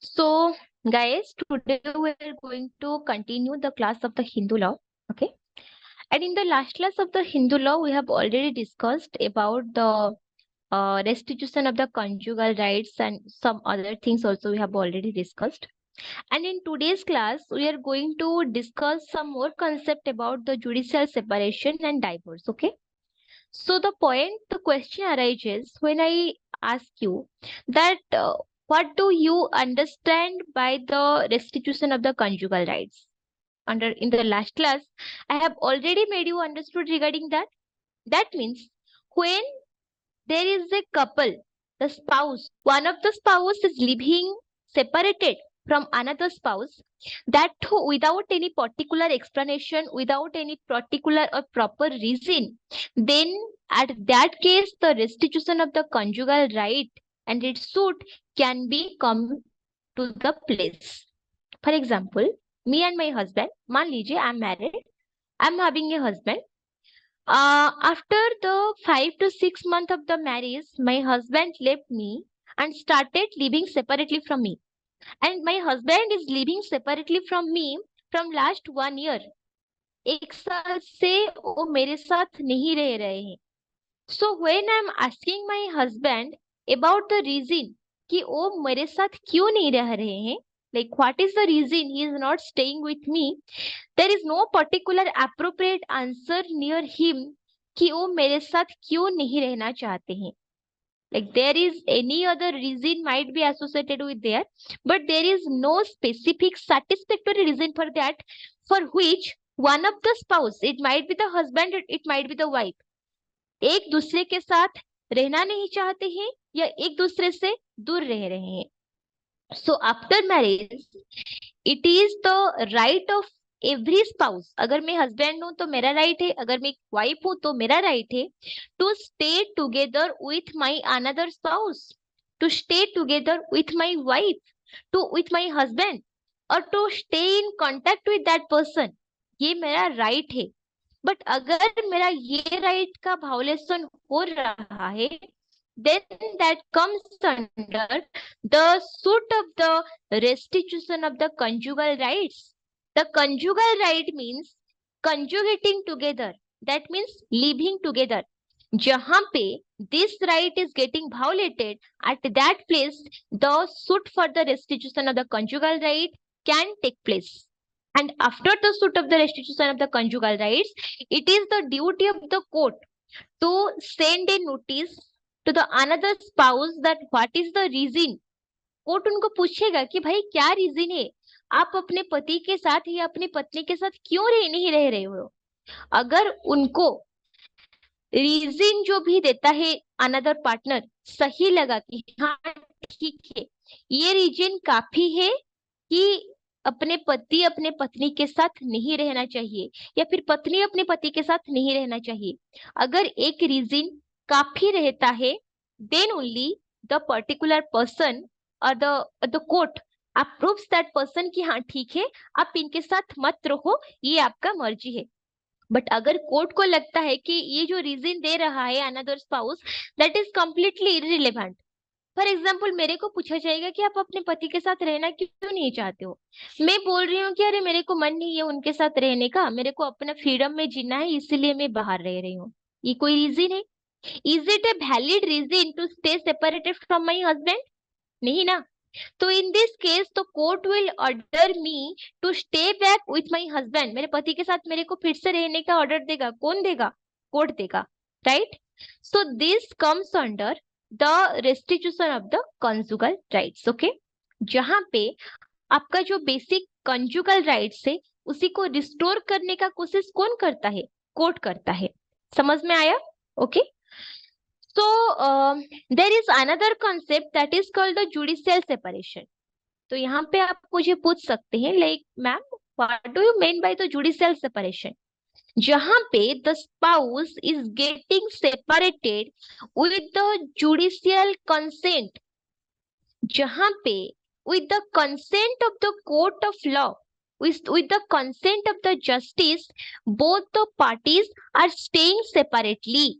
So, guys, today we are going to continue the class of the Hindu law. Okay. And in the last class of the Hindu law, we have already discussed about the restitution of the conjugal rights and some other things also we have already discussed. And in today's class, we are going to discuss some more concept about the judicial separation and divorce. Okay. So the question arises when I ask you that what do you understand by the restitution of the conjugal rights? Under in the last class, I have already made you understood regarding that. That means when there is a couple, the spouse, one of the spouse is living separated from another spouse, that too without any particular explanation, without any particular or proper reason, then at that case, the restitution of the conjugal right and its suit can be come to the place. For example, me and my husband, मान लीजिए I'm married, I'm having a husband. After the 5 to 6 months of the marriage, my husband left me and started living separately from me. And my husband is living separately from me from last 1 year. एक साल से वो मेरे साथ नहीं रह रहे हैं. So when I'm asking my husband about the reason कि वो मेरे साथ क्यों नहीं रह रहे हैं, like what is the reason he is not staying with me, there is no particular appropriate answer near him कि वो मेरे साथ क्यों नहीं रहना चाहते हैं. Like there is any other reason might be associated with there, but there is no specific satisfactory reason for that, for which one of the spouse, it might be the husband, it might be the wife, एक दूसरे के साथ रहना नहीं चाहते हैं या एक दूसरे से दूर रह रहे हैं. So after marriage, it is the right of every spouse. अगर मैं husband हूं तो मेरा right है, अगर मैं wife हूं तो मेरा right है to stay together with my another spouse, to stay together with my wife, to with my husband, or to stay in contact with that person. ये मेरा right है. बट अगर मेरा ये राइट का वायोलेशन हो रहा है, then that comes under the suit of the restitution of the conjugal rights. The conjugal right means conjugating together, that means living together. जहां पे this right is getting violated, at that place the suit for the restitution of the conjugal right can take place. And after the suit of the restitution of the conjugal rights, it is the duty of the court to send a notice to the another spouse that what is the reason. Court उनको पूछेगा कि भाई क्या reason है, आप अपने पति के साथ या अपनी पत्नी के साथ क्यों नहीं रह रहे हो. अगर उनको रीजन जो भी देता है अनदर पार्टनर सही लगा कि हाँ ठीक है, ये रीजन काफी है कि अपने पति अपने पत्नी के साथ नहीं रहना चाहिए या फिर पत्नी अपने पति के साथ नहीं रहना चाहिए, अगर एक रीजन काफी रहता है, then only the particular person और the court approves that person कि हाँ ठीक है आप इनके साथ मत रहो, ये आपका मर्जी है. बट अगर कोर्ट को लगता है कि ये जो रीजन दे रहा है another spouse that is completely irrelevant. For example मेरे को पूछा जाएगा कि आप अपने पति के साथ रहना क्यों नहीं चाहते हो, मैं बोल रही हूँ कि अरे मेरे को मन नहीं है उनके साथ रहने का, मेरे को अपना फ्रीडम में जीना है इसलिए मैं बाहर रह रही हूँ, ये कोई रीजन है? Is it a valid reason to stay separated from my husband? नहीं ना. तो इन दिस केस तो court will order me to stay back with my husband. मेरे पति के साथ मेरे को फिर से रहने का ऑर्डर देगा. कौन देगा? कोर्ट देगा. Right. So this comes under the restitution of the conjugal rights. Okay. जहां पे आपका जो बेसिक कंजुगल राइट्स है उसी को रिस्टोर करने का कोशिश कौन करता है? कोर्ट करता है. समझ में आया? Okay. So there is another concept that is called the judicial separation. तो यहाँ पे आप मुझे पूछ सकते हैं like ma'am what do you mean by the judicial separation? जहाँ पे the spouse is getting separated with the judicial consent. जहाँ पे with the consent of the court of law, with the consent of the justice, both the parties are staying separately.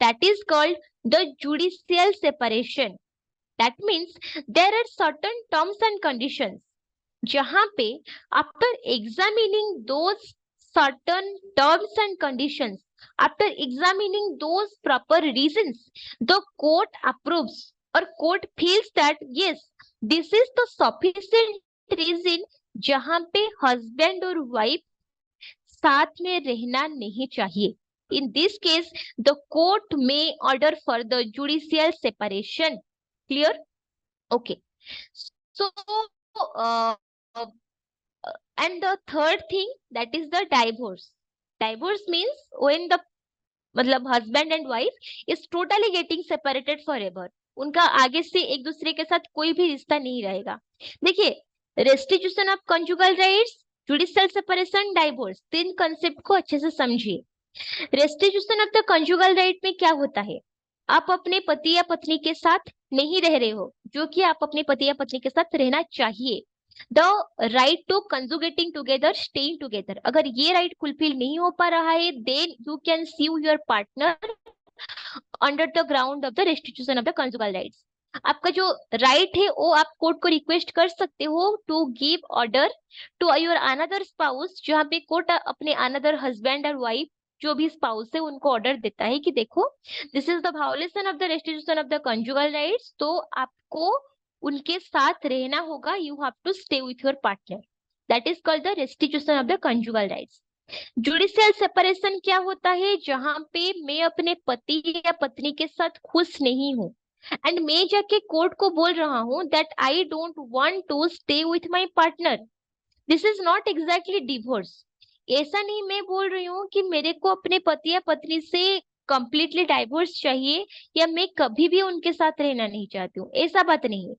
That is called the judicial separation. That means there are certain terms and conditions जहां पे after examining those certain terms and conditions, after examining those proper reasons, the court approves or court feels that yes, this is the sufficient reason जहां पे husband और wife साथ में रहना नहीं चाहिए. In this case, the court may order for the judicial separation. Clear? Okay. So, uh, and the third thing, that is the divorce. Divorce means when the मतलब husband and wife is totally getting separated forever. उनका आगे से एक दूसरे के साथ कोई भी रिश्ता नहीं रहेगा. देखिए, restitution of conjugal rights, judicial separation, divorce, तीन कंसेप्ट को अच्छे से समझिए. Restitution of the conjugal right में क्या होता है? आप अपने पति या पत्नी के साथ नहीं रह रहे हो, जो कि आप अपने पति या पत्नी के साथ रहना चाहिए. The right to conjugating together, staying together, अगर ये राइट फुलफिल नहीं हो पा रहा है, then you can sue your partner under the ground of the restitution of the conjugal rights. आपका जो राइट है वो आप कोर्ट को रिक्वेस्ट कर सकते हो to give order to your another spouse, जहाँ पे कोर्ट अपने अनदर हस्बैंड और वाइफ जो भी स्पाउस है उनको ऑर्डर देता है कि देखो this is the violation of the restitution of the conjugal rights, तो आपको उनके साथ रहना होगा, you have to stay with your partner. That is called the restitution of the conjugal rights. Judicial separation क्या होता है? जहां पे मैं अपने पति या पत्नी के साथ खुश नहीं हूँ एंड मैं जाके कोर्ट को बोल रहा हूँ that I don't want to stay with my partner. This is not exactly divorce. ऐसा नहीं मैं बोल रही हूँ कि मेरे को अपने पति या पत्नी से कंप्लीटली डाइवोर्स चाहिए या मैं कभी भी उनके साथ रहना नहीं चाहती हूँ, ऐसा बात नहीं है.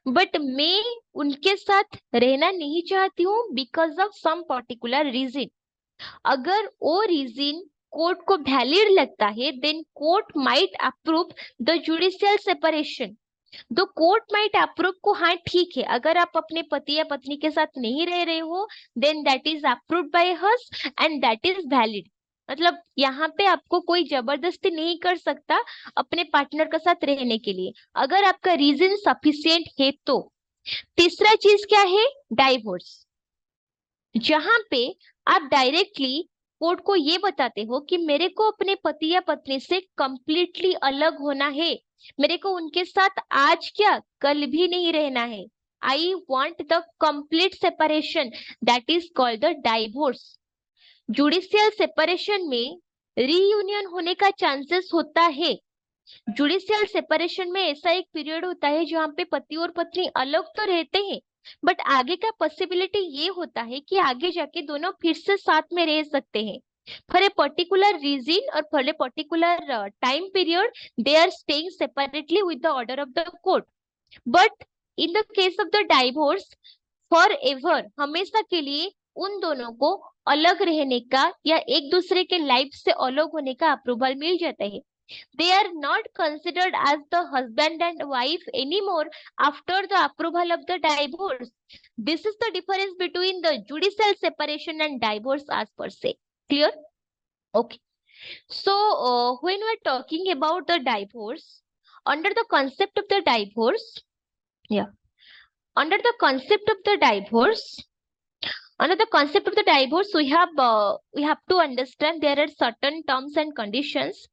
बट मैं उनके साथ रहना नहीं चाहती हूँ because of some particular reason. अगर वो रीजन कोर्ट को वैलिड लगता है, then court might approve the judicial separation. The court might approve को, हाँ ठीक है, अगर आप अपने पति या पत्नी के साथ नहीं रह रहे हो, then that is approved by us and that is valid. मतलब यहाँ पे आपको कोई जबरदस्ती नहीं कर सकता अपने पार्टनर के साथ रहने के लिए, अगर आपका रीजन सफिशिएंट है तो. तीसरा चीज क्या है? डाइवोर्स. जहां पे आप डायरेक्टली कोर्ट को ये बताते हो कि मेरे को अपने पति या पत्नी से कंप्लीटली अलग होना है, मेरे को उनके साथ आज क्या कल भी नहीं रहना है, I want the complete separation, that is called the divorce. Judicial separation में रीयूनियन होने का चांसेस होता है. जुडिशियल सेपरेशन में ऐसा एक पीरियड होता है जहाँ पे पति और पत्नी अलग तो रहते हैं, बट आगे का पॉसिबिलिटी ये होता है कि आगे जाके दोनों फिर से साथ में रह सकते हैं. फॉर ए पर्टिकुलर रीजन और for a particular time period they are staying separately with the order of the court. But in the case of the divorce, for ever, हमेशा के लिए उन दोनों को अलग रहने का या एक दूसरे के लाइफ से अलग होने का अप्रूवल मिल जाता है. They are not considered as the husband and wife anymore after the approval of the divorce. This is the difference between the judicial separation and divorce as per se. Clear? Okay. So, when we are talking about the divorce, under the concept of the divorce, under the concept of the divorce, we have to understand there are certain terms and conditions.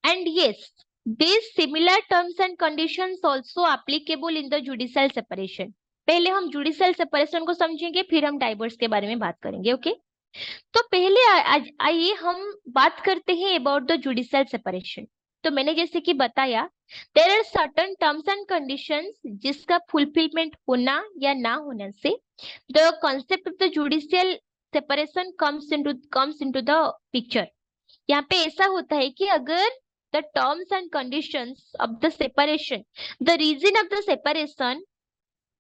And yes, these similar terms and conditions also applicable in the judicial separation. पहले हम judicial separation को समझेंगे, फिर हम divorce के बारे में बात करेंगे. ओके, तो पहले आइए हम बात करते हैं about the judicial separation. तो मैंने जैसे कि बताया, there are certain terms and conditions जिसका fulfillment होना या ना होने से the concept of the judicial separation comes into the picture. यहाँ पे ऐसा होता है कि अगर the terms and conditions of the separation, the reason of the separation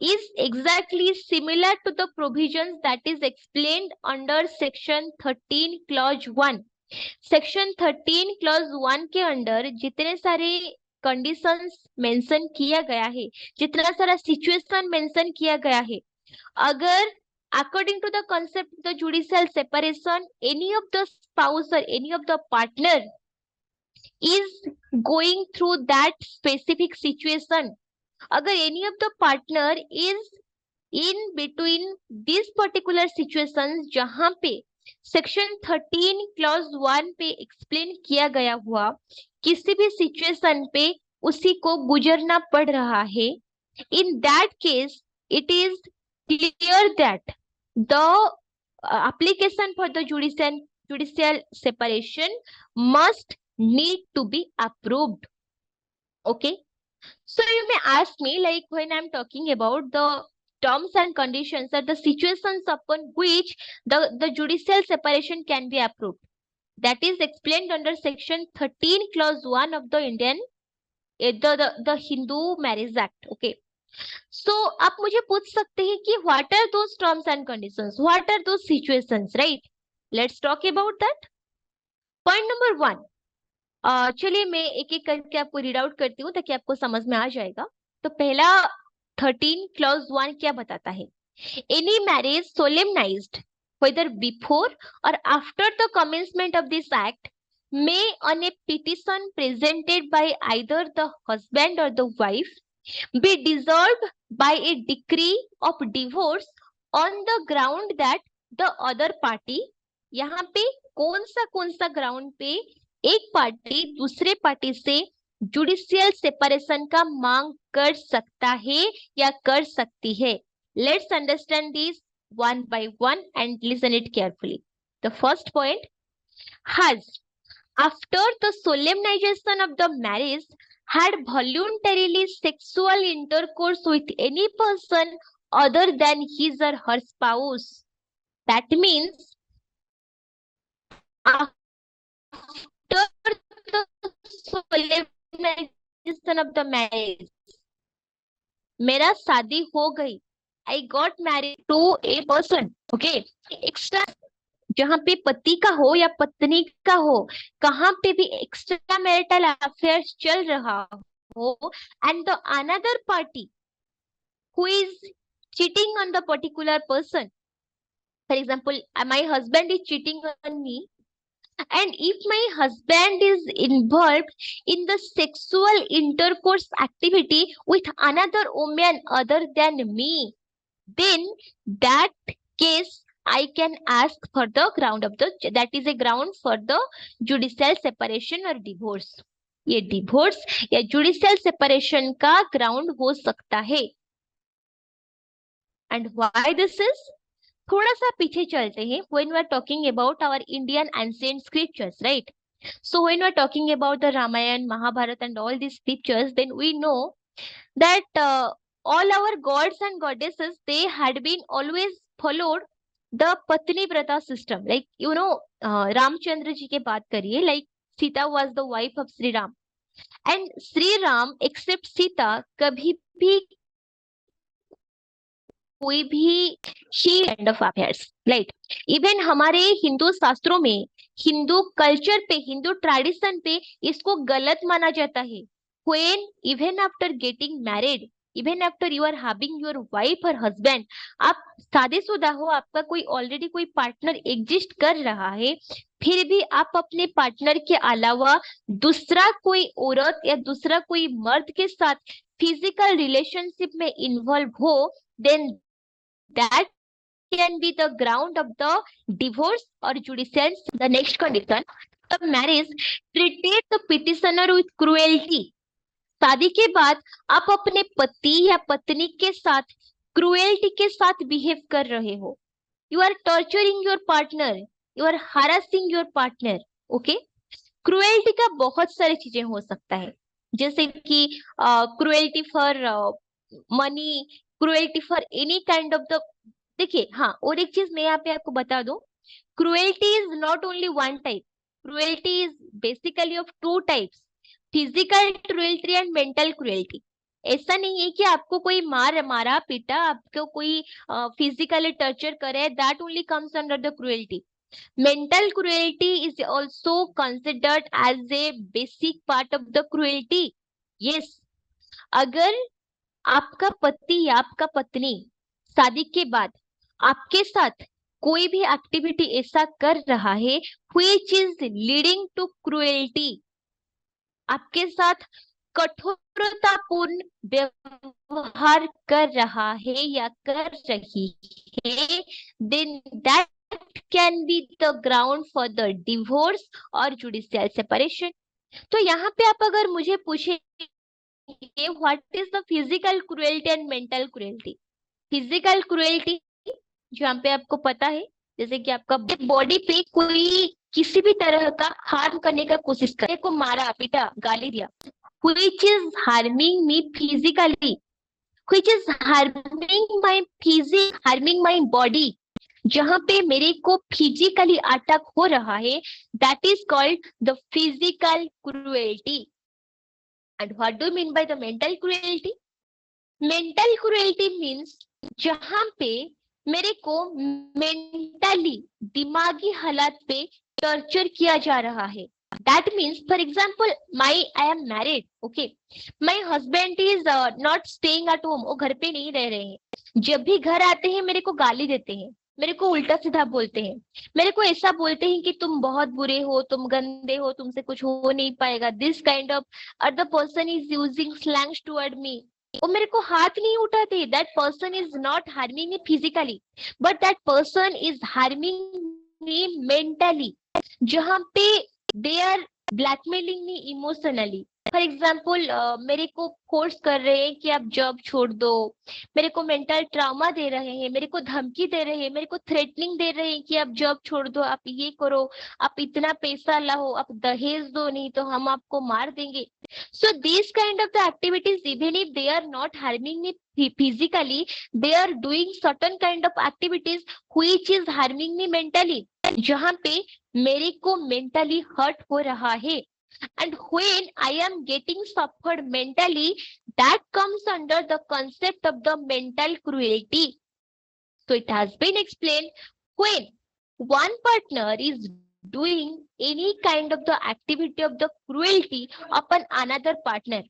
is exactly similar to the provisions that is explained under section 13 clause 1. section 13 clause 1 के अंदर जितने सारे conditions mention किया गया है, जितना सारा situation mention किया गया है, अगर according to the concept of the judicial separation, any of the spouse or any of the partner is going through that specific situation, अगर any of the partner is in between this particular situation जहां पे section 13 clause 1 पे explain किया गया हुआ किसी भी situation पे उसी को गुजरना पड़ रहा है, in that case it is clear that the application for the judicial separation must need to be approved. Okay, so you may ask me, like, when I'm talking about the terms and conditions or the situations upon which the judicial separation can be approved, that is explained under section 13 clause 1 of the Indian the Hindu Marriage Act. Okay, so आप मुझे पूछ सकते हैं कि what are those terms and conditions, what are those situations, right? Let's talk about that. Point number 1, चलिए मैं एक एक करके आपको रीड आउट करती हूँ ताकि आपको समझ में आ जाएगा. तो पहला 13 क्लॉज 1 क्या बताता है? Any marriage solemnised whether before or after the commencement of this act may on a petition presented by either the husband or the wife be dissolved by a decree of divorce on the ground that the other party, यहाँ पे कौन सा ground पे एक party दूसरे party से judicial separation का मांग कर सकता है या कर सकती है. Let's understand this one by one and listen it carefully. The first point, has after the solemnization of the marriage had voluntarily sexual intercourse with any person other than his or her spouse. That means after the solemnization of the marriage, मेरा शादी हो गई, I got married to a person. Okay, extra जहां पे पति का हो या पत्नी का हो, कहां पे भी एक्स्ट्रा मैरिटल अफेयर चल रहा हो, and the another party who is cheating on the particular person. For example, my husband is cheating on me, and if my husband is involved in the sexual intercourse activity with another woman other than me, then that case I can ask for the ground of the, that is a ground for the judicial separation or divorce. ये divorce या judicial separation का ground हो सकता है. And why this is, थोड़ा सा पीछे चलते हैं. When we are talking about our Indian ancient scriptures, right? So when we are talking about the Ramayana, Mahabharata and all these scriptures, then we know that all our gods and goddesses, they had been always followed the Patni Vrata system. Like, you know, Ramchandra ji के बात करिए, like Sita was the wife of Sri Ram, and Sri Ram except Sita कभी भी कोई भी she kind of affairs, right? Even हमारे हिंदू शास्त्रों में, हिंदू कल्चर पे, हिंदू ट्रेडिशन पे इसको गलत माना जाता है. When even after getting married, even after you are having your wife or husband, आप शादीशुदा हो, आपका कोई ऑलरेडी कोई पार्टनर एग्जिस्ट कर रहा है, फिर भी आप अपने पार्टनर के अलावा दूसरा कोई औरत या दूसरा कोई मर्द के साथ फिजिकल रिलेशनशिप में इन्वॉल्व हो, then that can be the ground of the divorce or judicial. The next condition, the marriage treated the petitioner with cruelty. शादी के बाद आप अपने पति या पत्नी के साथ क्रूएल्टी के साथ बिहेव कर रहे हो. You are torturing your partner, you are harassing your partner. Okay, cruelty का बहुत सारी चीजें हो सकता है, जैसे कि cruelty for money, cruelty for any kind of the. देखिए, हाँ, और एक चीज मैं यहाँ पे आपको बता दूं, cruelty is not only one type. Cruelty is basically of two types, physical cruelty and mental cruelty. ऐसा नहीं है कि आपको कोई मारा पीटा, आपको कोई फिजिकली टर्चर करे, that only comes under the cruelty. Mental cruelty is also considered as a basic part of the cruelty. Yes, अगर आपका पति या आपका पत्नी शादी के बाद आपके साथ कोई भी एक्टिविटी ऐसा कर रहा है which is leading to cruelty, आपके साथ कठोर क्रूरतापूर्ण व्यवहार कर रहा है या कर रही है, then that can be the ground for the divorce और जुडिशियल सेपरेशन। तो यहाँ पे आप अगर मुझे पूछे what is the physical cruelty and mental cruelty, physical cruelty जहाँ पे आपको पता है जैसे कि आपका बॉडी पे कोई किसी भी तरह का हार्म करने का कोशिश करे, को मारा पीटा गाली दिया, which is harming me physically, which is harming my body, जहां पे मेरे को फिजिकली अटैक हो रहा है, that is called the physical cruelty. And what do you mean by the mental cruelty? Mental cruelty means जहां पे मेरे को मेंटली दिमागी हालत पे टॉर्चर किया जा रहा है। That means, for example, I am married, okay. My husband is not staying at home. वो घर पे नहीं रह रहे हैं। जब भी घर आते हैं मेरे को गाली देते हैं, मेरे को उल्टा सीधा बोलते हैं, मेरे को ऐसा बोलते हैं कि तुम बहुत बुरे हो, तुम गंदे हो, तुमसे कुछ हो नहीं पाएगा। This kind of, or the person is using slangs toward me. वो मेरे को हाथ नहीं उठाते। That person is not harming me physically, but that person is harming me mentally. जहाँ पे they are blackmailing me emotionally. For example मेरे को फोर्स कर रहे हैं कि आप जॉब छोड़ दो, मेरे को मेंटल ट्रामा दे रहे हैं, मेरे को धमकी दे रहे हैं, मेरे को थ्रेटनिंग दे रहे हैं कि आप जॉब छोड़ दो, आप ये करो, आप इतना पैसा लाओ, आप दहेज दो, नहीं तो हम आपको मार देंगे। So these kind of the activities, even if they are not harming me physically, they are doing certain kind of activities which is harming me mentally, जहाँ पे मेरे को मेंटली हर्ट हो रहा है। And when I am getting suffered mentally, that comes under the concept of the mental cruelty. So it has been explained, when one partner is doing any kind of the activity of the cruelty upon another partner,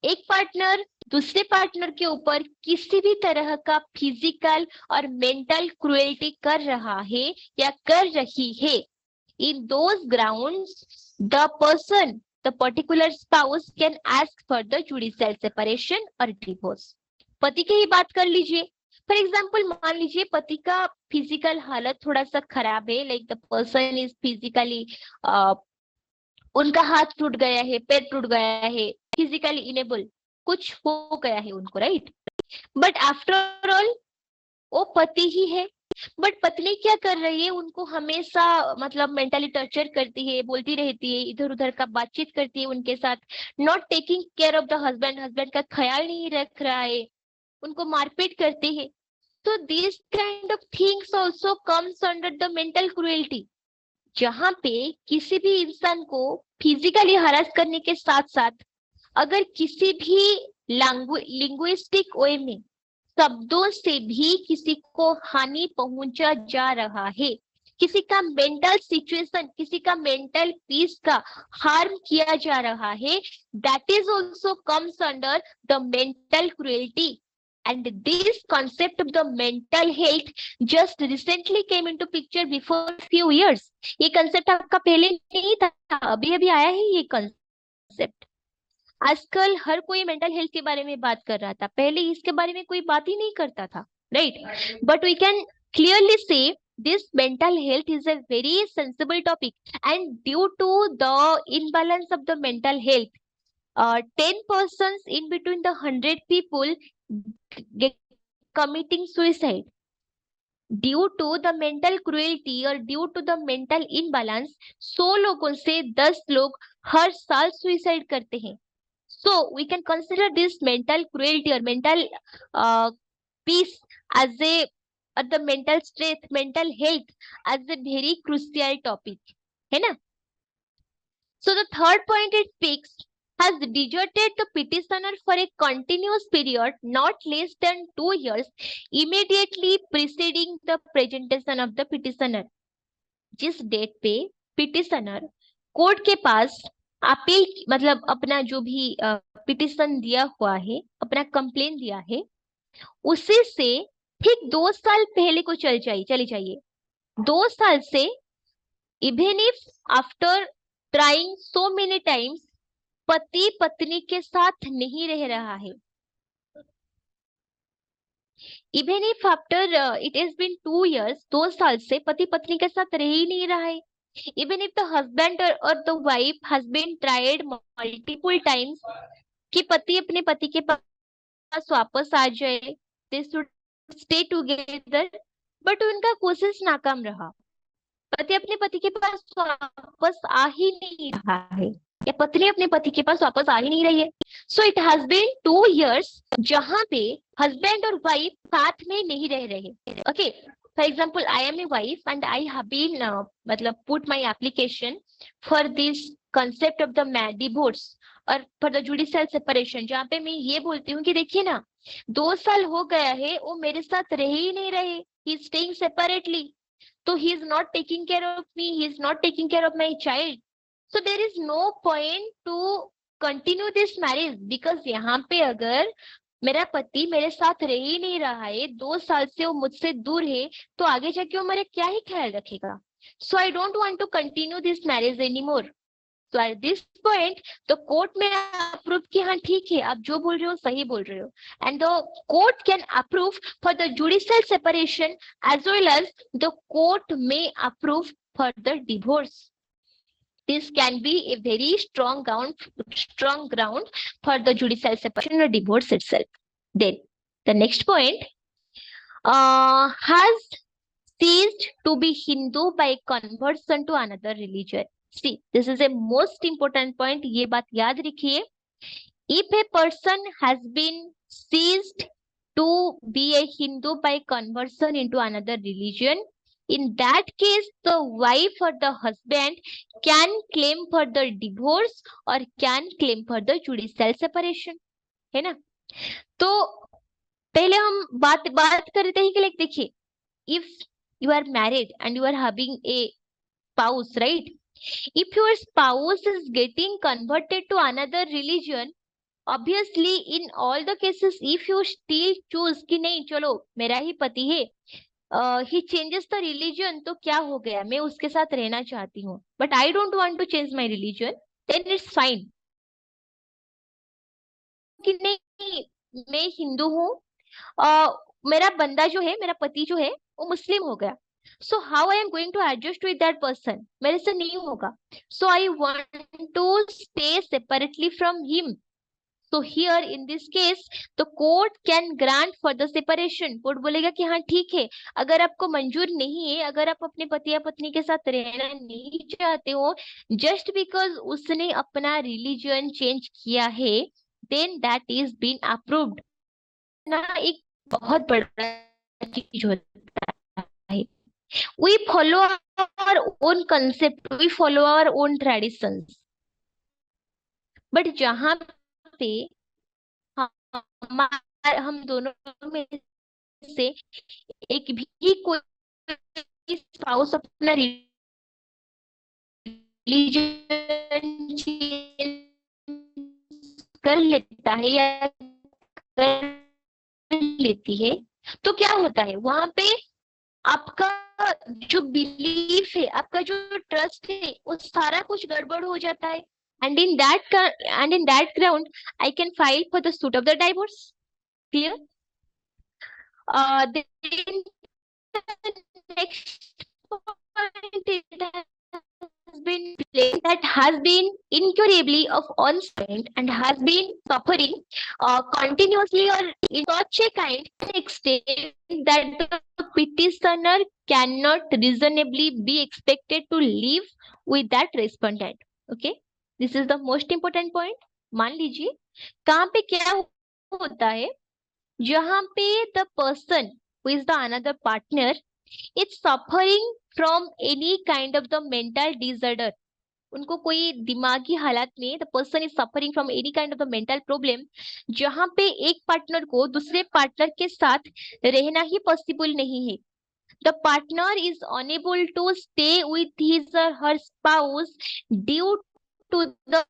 एक partner दूसरे partner के ऊपर किसी भी तरह का physical और mental cruelty कर रहा है या कर रही है, in those grounds the person, the particular spouse can ask for the judicial separation or divorce. पति की ही बात कर लीजिए। फॉर एग्जाम्पल मान लीजिए पति का फिजिकल हालत थोड़ा सा खराब है, like the person is physically, उनका हाथ टूट गया है, पैर टूट गया है, फिजिकली इनेबल, कुछ हो गया है उनको, राइट। बट आफ्टर ऑल वो पति ही है, बट पत्नी क्या कर रही है, उनको हमेशा मतलब मेंटली टॉर्चर करती है, बोलती रहती है, इधर उधर का बातचीत करती है उनके साथ, not taking care of the husband, husband का ख्याल नहीं रख रहा है, उनको मारपीट करती है। तो this kind of things also comes under the mental cruelty, जहां पे किसी भी इंसान को फिजिकली हरास करने के साथ साथ अगर किसी भी लिंग्विस्टिक वे में शब्दों से भी किसी को हानि पहुंचा जा रहा है, किसी का मेंटल सिचुएशन, किसी का मेंटल पीस का हार्म किया जा रहा है, that is also comes under the mental cruelty. And this concept of the mental health just recently came into picture before few years. ये concept आपका पहले नहीं था, अभी अभी आया है ये concept। आजकल हर कोई मेंटल हेल्थ के बारे में बात कर रहा था, पहले इसके बारे में कोई बात ही नहीं करता था, right. But we can clearly see this mental health is a very sensible topic, and due to the imbalance of the mental health, 10 persons in between the 100 people get committing suicide due to the mental cruelty or due to the mental imbalance। 100 लोगों से 10 लोग हर साल suicide करते हैं। So we can consider this mental cruelty or mental peace as a, or the mental strength, mental health as a very crucial topic, है ना। So the third point it speaks, has deserted the petitioner for a continuous period not less than 2 years immediately preceding the presentation of the petitioner। जिस date पे petitioner court के पास appeal मतलब अपना जो भी petition दिया हुआ है, अपना कंप्लेन दिया है, उसी से ठीक 2 साल पहले को चली जाइए। 2 साल से, even if after trying so many times, पति पत्नी के साथ नहीं रह रहा है, even if after it has been 2 years, 2 साल से पति पत्नी के साथ रह ही नहीं रहा है, इवन इफ द हस्बैंड और the wife has been tried multiple times कि पति अपने पति के पास वापस आ जाए, they should stay together, but उनका कोशिश नाकाम रहा, पति अपने पति के पास वापस आ ही नहीं रहा है, या पत्नी अपने पति के पास वापस आ ही नहीं रही है। So it has been 2 years जहां पे हस्बैंड और वाइफ साथ में नहीं रह रहे। Okay, for example I am a wife and I have been मतलब put my application for this concept of the divorce और फॉर द जुडिशियल सेपरेशन, जहाँ पे मैं ये बोलती हूँ कि देखिए ना, 2 साल हो गया है वो मेरे साथ रह ही नहीं रहे, he is staying separately, so he is not taking care of me, he is not taking care of my child, so there is no point to continue this marriage, because यहाँ पे अगर मेरा पति मेरे साथ रह ही नहीं रहा है, 2 साल से वो मुझसे दूर है, तो आगे जाके वो मेरा क्या ही ख्याल रखेगा। So I don't want to continue this marriage anymore. So at this point the court में अप्रूव कि हाँ ठीक है, आप जो बोल रहे हो सही बोल रहे हो, and the court can approve for the judicial separation as well as the court may approve for the divorce. This can be a very strong ground for the judicial separation or divorce itself. Then the next point, has ceased to be Hindu by conversion to another religion. See, this is a most important point. ये बात याद रखिए. If a person has been ceased to be a Hindu by conversion into another religion, in that case the wife or the husband can claim for the divorce or can claim for the judicial separation, है ना? तो पहले हम बात कर रहे थे कि लाइक देखिए, if you are married and you are having a spouse, right? If your spouse is getting converted to another religion, obviously in all the cases if you still choose कि नहीं चलो मेरा ही पति है, he changes the religion, तो क्या हो गया, मैं उसके साथ रहना चाहती हूँ, but I don't want to change my religion, then it's fine. कि नहीं मैं हिंदू हूँ, मेरा बंदा जो है, मेरा पति जो है वो मुस्लिम हो गया, so how I am going to adjust with that person, मेरे से नहीं होगा, so I want to stay separately from him. So here in this case the court can grant for the separation. Court बोलेगा कि हाँ ठीक है, अगर आपको मंजूर नहीं है, अगर आप अपने पति या पत्नी के साथ रहना नहीं चाहते हो just because उसने अपना रिलीजन चेंज किया है, then that is been approved. ना एक बहुत बड़ा चीज होता है. We follow our own concept, we follow our own traditions. But जहाँ पे हम दोनों में से एक भी कोई स्पाउस अपना रिलीजन कर लेता है या कर लेती है, तो क्या होता है वहां पे, आपका जो बिलीफ है, आपका जो ट्रस्ट है, वो सारा कुछ गड़बड़ हो जाता है. And in that ground, I can file for the suit of the divorce. Clear? Then the next point, it has been claimed that has been incurably of on-spent and has been suffering continuously or in such a kind of extent that the petitioner cannot reasonably be expected to live with that respondent. Okay, this is the most important point. मान लीजिए कहाँ पे क्या होता है, जहाँ पे the person who is the another partner is suffering from any kind of the mental disorder. उनको कोई दिमागी हालत में, the person is suffering from any kind of the mental problem, जहाँ पे एक पार्टनर को दूसरे पार्टनर के साथ रहना ही पॉसिबल नहीं है. The partner is unable to stay with his or her spouse due to the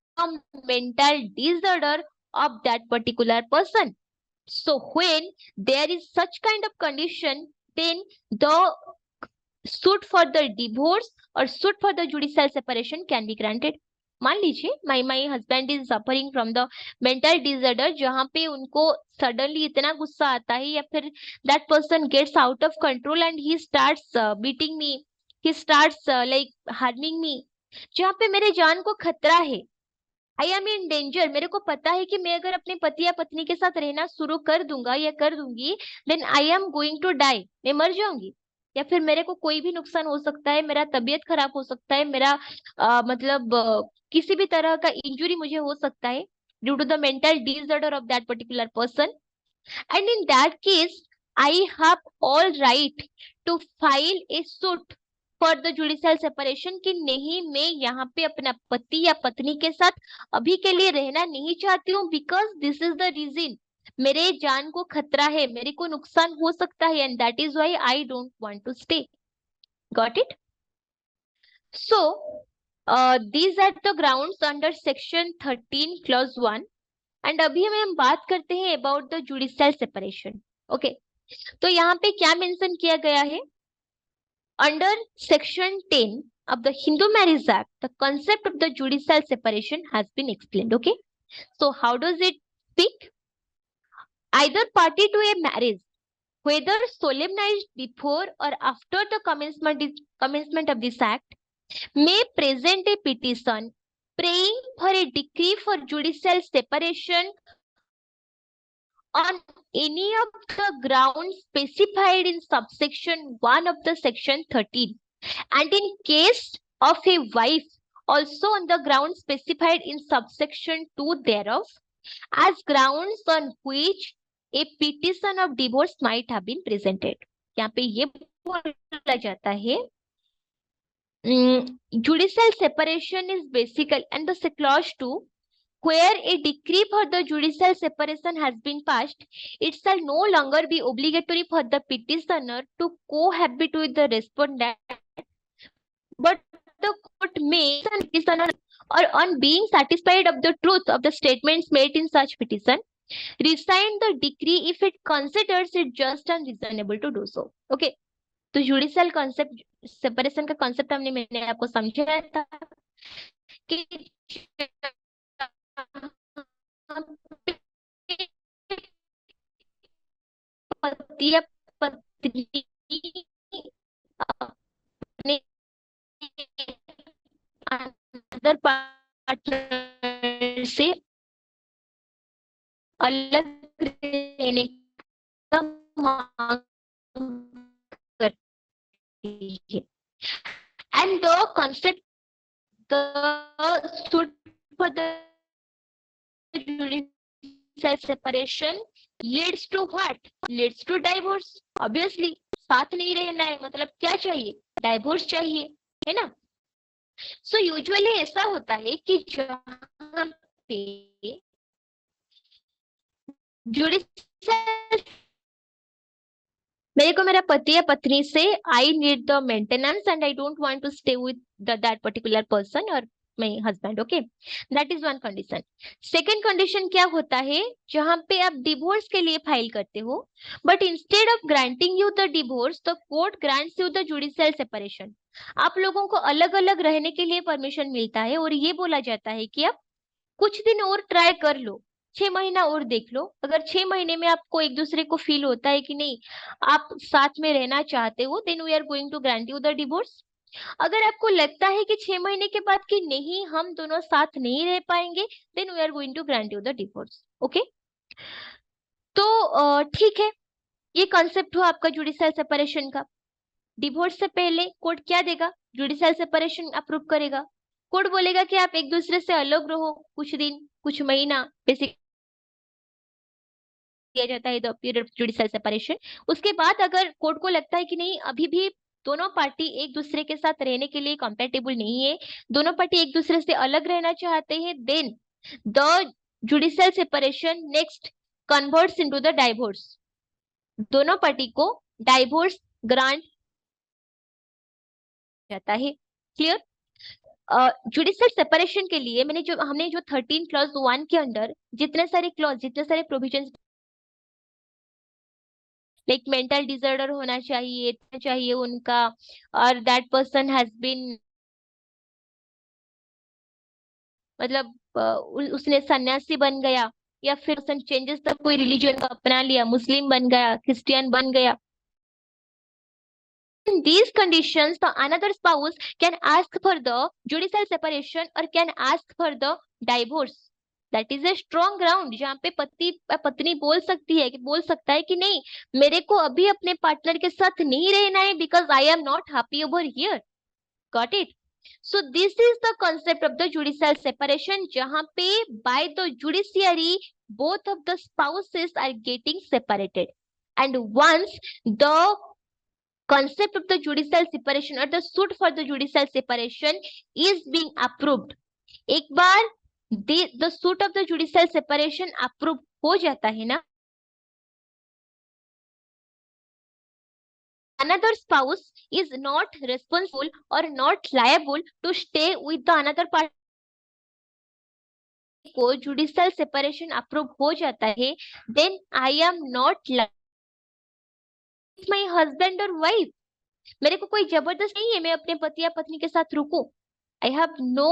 mental disorder of that particular person. So when there is such kind of condition, then the suit for the divorce or suit for the judicial separation can be granted. मान लीजिए my husband is suffering from the mental disorder, जहाँ पे उनको suddenly इतना गुस्सा आता है या फिर that person gets out of control and he starts beating me, he starts like harming me, जहाँ पे मेरे जान को खतरा है, आई एम इन डेंजर, मेरे को पता है कि मैं अगर अपने पति या पत्नी के साथ रहना शुरू कर दूंगा या कर दूंगी, then I am going to die, मैं मर जाऊंगी, या फिर मेरे को कोई भी नुकसान हो सकता है, मेरा तबीयत खराब हो सकता है, मेरा मतलब किसी भी तरह का इंजुरी मुझे हो सकता है due to the mental disorder of that particular person, and in that case I have all right to file a suit for the judicial separation कि नहीं, मैं यहाँ पे अपना पति या पत्नी के साथ अभी के लिए रहना नहीं चाहती हूँ, because this is the reason, मेरे जान को खतरा है, मेरे को नुकसान हो सकता है, and that is why I don't want to stay. Got it? So these are the grounds under section 13 clause 1. And अभी हम बात करते हैं about the judicial separation. Okay, तो यहाँ पे क्या मेंशन किया गया है? Under section 10 of the Hindu Marriage Act, the concept of the judicial separation has been explained. Okay, so how does it speak? Either party to a marriage, whether solemnized before or after the commencement of this act, may present a petition praying for a decree for judicial separation on any of the grounds specified in subsection 1 of the section 13, and in case of a wife, also on the grounds specified in subsection 2 thereof, as grounds on which a petition of divorce might have been presented. यहाँ पे ये बोला जाता है judicial separation is basically, and the clause 2, where a decree for the judicial separation has been passed, it shall no longer be obligatory for the petitioner to cohabit with the respondent, but the court may petitioner, or on being satisfied of the truth of the statements made in such petition, resign the decree if it considers it just and reasonable to do so. Okay, तो judicial concept separation का concept मैंने आपको समझाया था कि पति या पत्नी अपने अदर पार्टनर से अलग रहने का मांग करती है, and the concept the suit for the judicial separation leads to what? Leads to divorce. Obviously, साथ नहीं रहना है मतलब क्या चाहिए? डाइवोर्स चाहिए, है ना? सो यूजुअली ऐसा होता है कि जहाँ पे जुडिशियल, मेरे को मेरा पति या पत्नी से I need the maintenance and I don't want to stay with that particular person और my husband. Okay, that is one condition. Second condition क्या होता है? जहां पे आप डिवोर्स के लिए फाइल करते हो, but instead of granting you the divorce, the court grants you the judicial separation. आप लोगों को अलग अलग रहने के लिए परमिशन मिलता है और ये बोला जाता है कि आप कुछ दिन और ट्राई कर लो, 6 महीना और देख लो. अगर 6 महीने में आपको एक दूसरे को फील होता है कि नहीं आप साथ में रहना चाहते हो, then we are going to grant you the divorce. अगर आपको लगता है कि 6 महीने के बाद कि नहीं हम दोनों साथ नहीं रह पाएंगे, then we are going to grant you the divorce. Okay, तो ठीक है, ये कॉन्सेप्ट हुआ आपका जुडिशियल सेपरेशन का. डिवोर्स से पहले कोर्ट क्या देगा? जुडिशियल सेपरेशन अप्रूव करेगा. कोर्ट बोलेगा कि आप एक दूसरे से अलग रहो कुछ दिन, कुछ महीना, बेसिक किया जाता है the period of judicial separation. उसके बाद अगर कोर्ट को लगता है कि नहीं अभी भी दोनों पार्टी एक दूसरे के साथ रहने के लिए कंपेटेबल नहीं है, दोनों पार्टी एक दूसरे से अलग रहना चाहते हैं, then the judicial separation next converts into the divorce. दोनों पार्टी को डाइवोर्स ग्रांट जाता है. क्लियर? जुडिशियल सेपरेशन के लिए हमने जो 13 क्लॉज 1 के अंदर जितने सारे क्लॉज, जितने सारे प्रोविजंस, लाइक मेंटल डिसऑर्डर होना चाहिए उनका, और दैट पर्सन हैज बीन मतलब उसने सन्यासी बन गया, या फिर उसने चेंजेस तक कोई रिलीजन को अपना लिया, मुस्लिम बन गया, क्रिश्चियन बन गया। In these conditions, the another spouse can ask for the judicial separation or can ask for the divorce. That is a strong ground जहाँ पे पति पत्नी बोल सकती है, कि बोल सकता है कि नहीं, मेरे को अभी अपने पार्टनर के साथ नहीं रहना है, because I am not happy over here. Got it? So this is the concept of the judicial separation, जहाँ पे by the judiciary both of the spouses are getting separated. And once the concept of the judicial separation or the suit for the judicial separation is being approved, एक बार the suit of the judicial separation approved हो जाता है ना, another spouse is not responsible or not liable to stay with the another party. को judicial separation approved हो जाता है, then I am not my husband or wife. मेरे को कोई जबरदस्त नहीं है मैं अपने पति या पत्नी के साथ रुकूं. I have no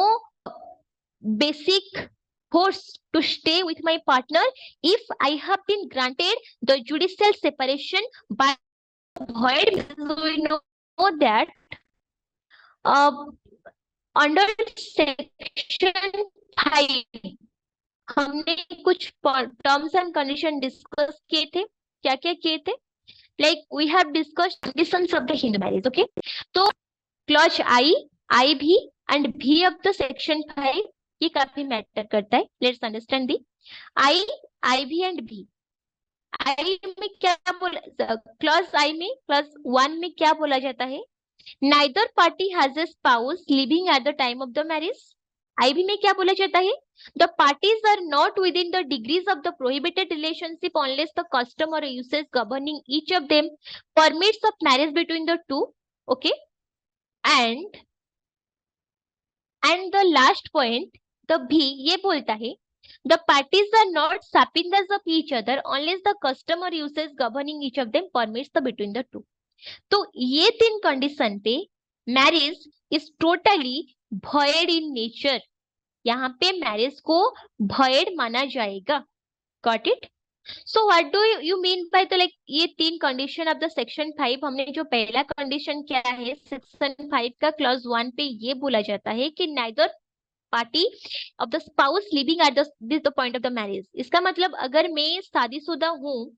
basic force to stay with my partner if I have been granted the judicial separation by void. We know that under section 5 हमने कुछ टर्म्स एंड कंडीशन डिस्कस किए थे. क्या क्या किए थे? Like we have discussed conditions of the Hindu marriage. Okay, तो clause आई भी एंड भी ऑफ द सेक्शन 5 ये काफी मैटर करता है. लेट्स अंडरस्टैंड दी आई भी एंड भी. आई में क्या बोला, क्लॉज आई में क्लॉज 1 में क्या बोला जाता है? Neither party has a spouse living at the time of the marriage. I भी में क्या बोला जाता है? The parties are not within the degrees of the prohibited relationship unless the custom or usage governing each of them permits of marriage between the two. Okay, and the last point the भी ये बोलता है the parties are not sapindas of each other unless the custom or usage governing each of them permits the between the two. तो ये 3 condition पे marriage is totally void in nature. यहाँ पे marriage को भॉइड माना जाएगा. Got it? So what do you mean by the like ये 3 कंडीशन ऑफ द सेक्शन 5. हमने जो पहला कंडीशन क्या है सेक्शन 5 का क्लॉज 1 पे ये बोला जाता है कि neither party of the spouse living at this the point of the marriage. इसका मतलब अगर मैं शादीशुदा हूँ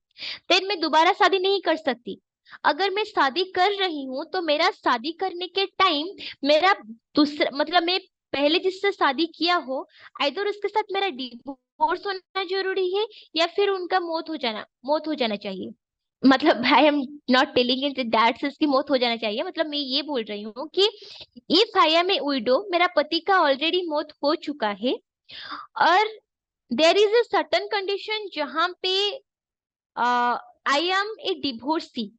देन मैं दोबारा शादी नहीं कर सकती. अगर मैं शादी कर रही हूँ तो मेरा शादी करने के टाइम मेरा दूसरा मतलब मैं पहले जिससे शादी किया हो आइदर उसके साथ मेरा डिवोर्स होना जरूरी है या फिर उनका मौत हो जाना चाहिए. मतलब I am not telling it that इसकी मौत हो जाना चाहिए. मतलब मैं ये बोल रही हूँ कि if I am a widow, मेरा पति का ऑलरेडी मौत हो चुका है और there is a certain condition जहां पे आई एम ए डिवोर्सी,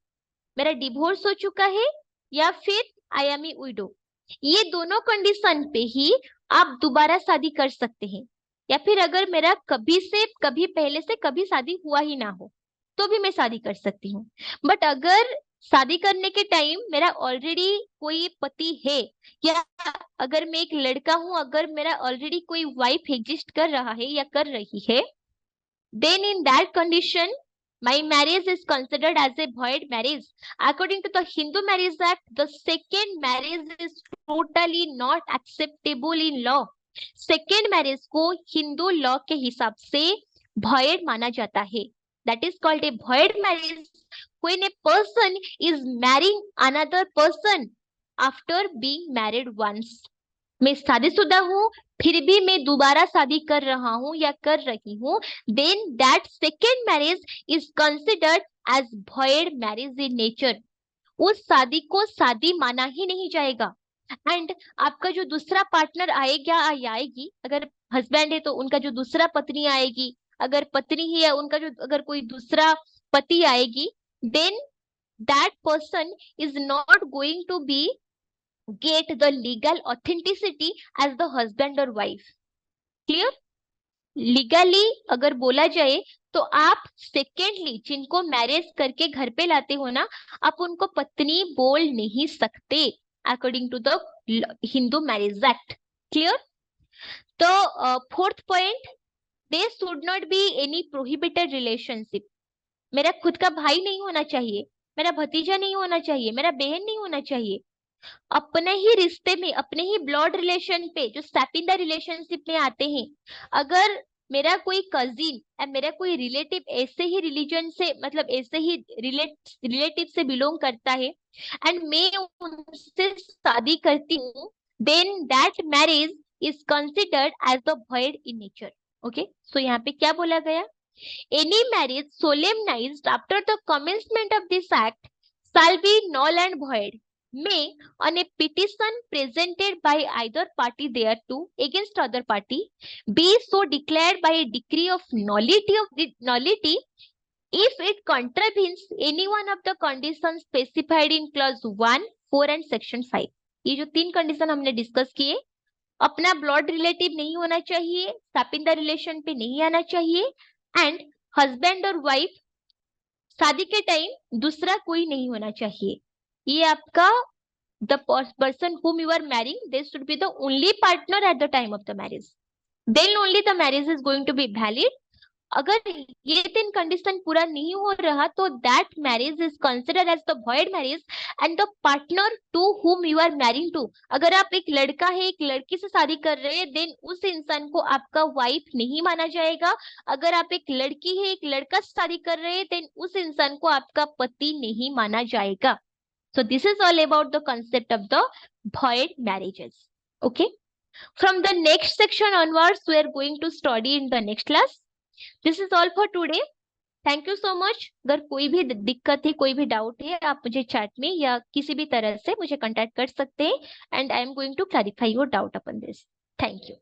मेरा डिवोर्स हो चुका है या फिर आई एम ए विडो, ये दोनों कंडीशन पे ही आप दोबारा शादी कर सकते हैं. या फिर अगर मेरा कभी पहले से कभी शादी हुआ ही ना हो तो भी मैं शादी कर सकती हूँ. बट अगर शादी करने के टाइम मेरा ऑलरेडी कोई पति है या अगर मैं एक लड़का हूं, अगर मेरा ऑलरेडी कोई वाइफ एग्जिस्ट कर रहा है या कर रही है, then in that condition my marriage is considered as a void marriage. According to the Hindu Marriage Act, the second marriage is totally not acceptable in law. Second marriage को Hindu law के हिसाब से void माना जाता है. That is called a void marriage when a person is marrying another person after being married once. मैं शादीशुदा हूँ फिर भी मैं दोबारा शादी कर रहा हूँ या कर रही हूँ, then that second marriage is considered as void marriage in nature. उस शादी को शादी माना ही नहीं जाएगा. एंड आपका जो दूसरा पार्टनर आएगा या आएगी, अगर हस्बैंड है तो उनका जो दूसरा पत्नी आएगी, अगर पत्नी है या उनका जो अगर कोई दूसरा पति आएगी, then that person is not going to be get the legal authenticity as the husband or wife. Clear? Legally अगर बोला जाए तो आप सेकेंडली जिनको मैरिज करके घर पे लाते हो ना, आप उनको पत्नी बोल नहीं सकते according to the Hindu marriage act. Clear? तो fourth point, they should not be any prohibited relationship. मेरा खुद का भाई नहीं होना चाहिए, मेरा भतीजा नहीं होना चाहिए, मेरा बहन नहीं होना चाहिए। अपने ही रिश्ते में, अपने ही ब्लड रिलेशन पे, जो स्टेप इन द रिलेशनशिप में आते हैं, अगर मेरा कोई कजिन या मेरा कोई रिलेटिव ऐसे ही रिलीजन से, मतलब ऐसे ही रिलेटिव से बिलोंग करता है एंड मैं उनसे शादी करती हूँ, then that marriage is considered as the void in nature. Okay, so यहाँ पे क्या बोला गया? Any marriage solemnized after the commencement of this act shall be null and void, may, on a petition presented by either party thereto against other party, be so declared by a decree of nullity if it contravenes any one of the conditions specified in clause 1, 4 and section 5। ये जो 3 condition हमने discuss किए, अपना blood relative नहीं होना चाहिए, सापिंदा relation पे नहीं आना चाहिए, एंड हस्बैंड और वाइफ शादी के टाइम दूसरा कोई नहीं होना चाहिए। ये आपका the person whom you are marrying, they should be the only partner at the time of the marriage, then only the marriage is going to be valid। अगर ये 3 कंडीशन पूरा नहीं हो रहा तो that marriage is considered as the void marriage and the partner to whom you are marrying to, अगर आप एक लड़का है एक लड़की से शादी कर रहे हैं, देन उस इंसान को आपका वाइफ नहीं माना जाएगा। अगर आप एक लड़की है एक लड़का से शादी कर रहे हैं, देन उस इंसान को आपका पति नहीं माना जाएगा। So this is all about the concept of the void marriages. Okay. From the next section onwards, we are going to study in the next class. This is all for today. Thank you so much. अगर कोई भी दिक्कत है, कोई भी doubt है, आप मुझे चैट में या किसी भी तरह से मुझे कांटेक्ट कर सकते हैं, and I am going to clarify your doubt upon this. Thank you.